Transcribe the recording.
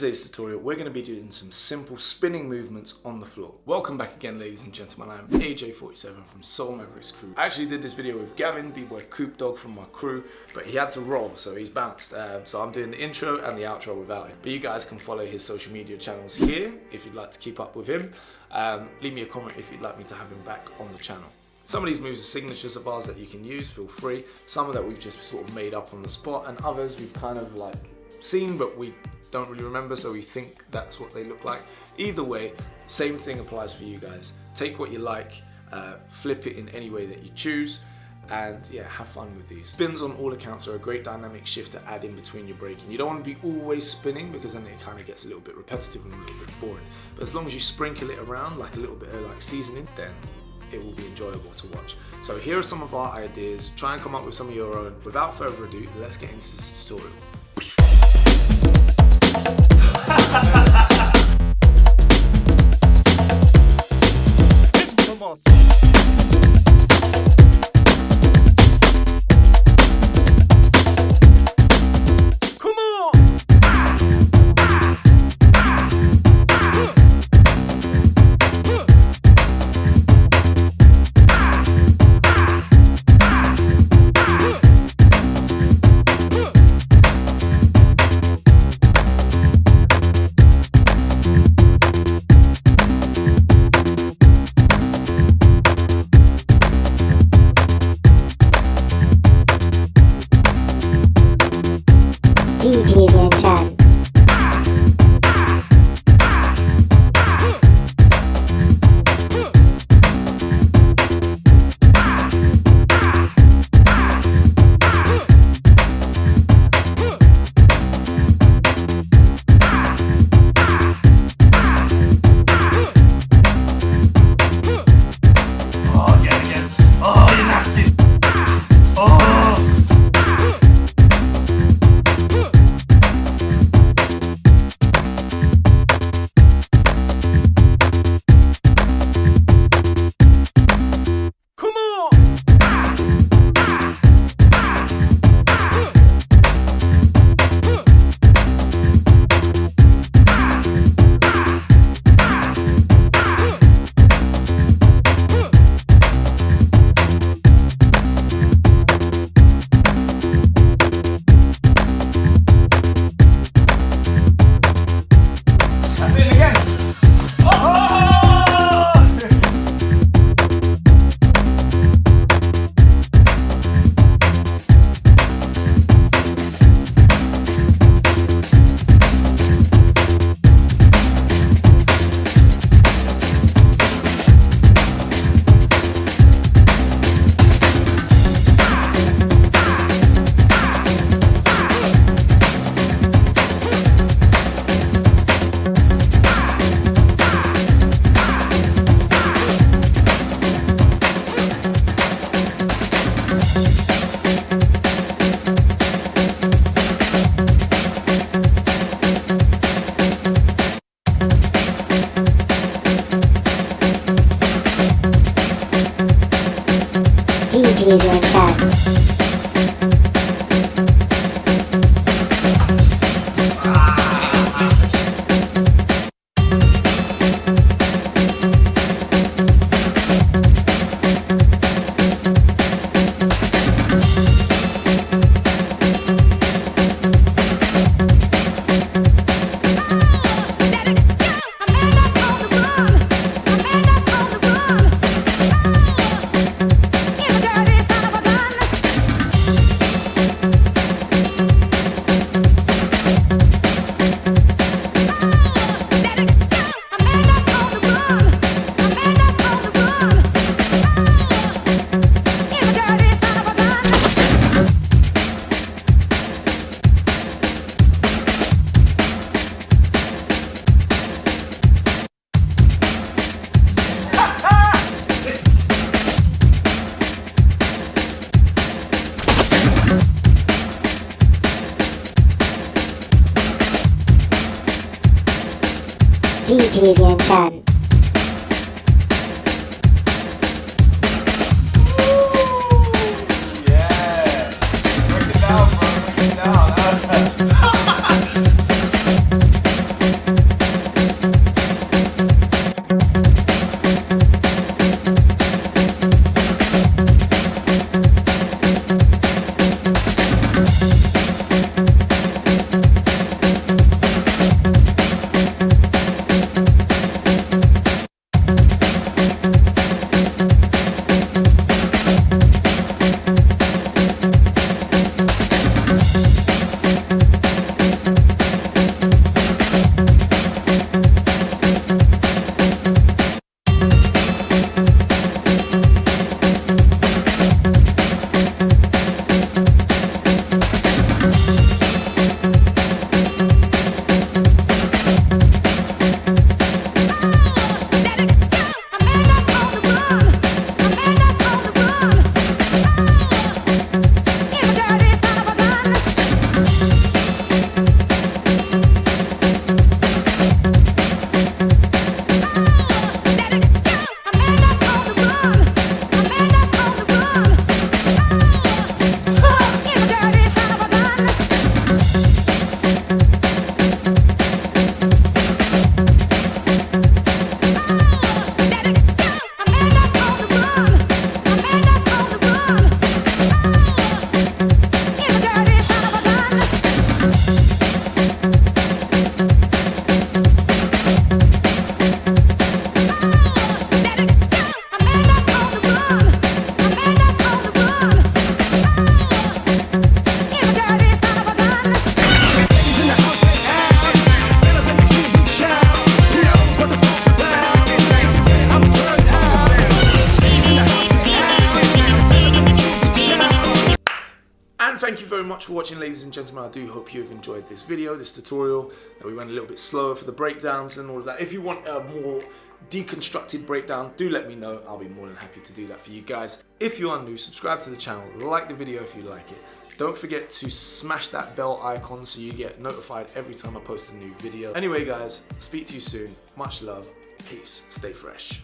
today's tutorial, we're going to be doing some simple spinning movements on the floor. Welcome back again, ladies and gentlemen. I'm AJ47 from Soul Mavericks Crew. I actually did this video with Gavin, Bboy Coop Dog from my crew, but he had to roll, so he's bounced. So I'm doing the intro and the outro without him. But you guys can follow his social media channels here if you'd like to keep up with him. Leave me a comment if you'd like me to have him back on the channel. Some of these moves are signatures of ours that you can use, feel free. Some of that we've just sort of made up on the spot, and others we've kind of like seen, but we don't really remember, so we think that's what they look like. Either way, same thing applies for you guys. Take what you like, flip it in any way that you choose, and yeah, have fun with these. Spins on all accounts are a great dynamic shift to add in between your breaking. You don't want to be always spinning because then it kind of gets a little bit repetitive and a little bit boring. But as long as you sprinkle it around like a little bit of like seasoning, then it will be enjoyable to watch. So here are some of our ideas. Try and come up with some of your own. Without further ado, let's get into this tutorial. Come on. Bgirl. thank you very much for watching, ladies and gentlemen. I do hope you have enjoyed this video, this tutorial. We went a little bit slower for the breakdowns and all of that. If you want a more deconstructed breakdown, do let me know. I'll be more than happy to do that for you guys. If you are new, subscribe to the channel, like the video if you like it. Don't forget to smash that bell icon so you get notified every time I post a new video. Anyway guys, speak to you soon. Much love, peace, stay fresh.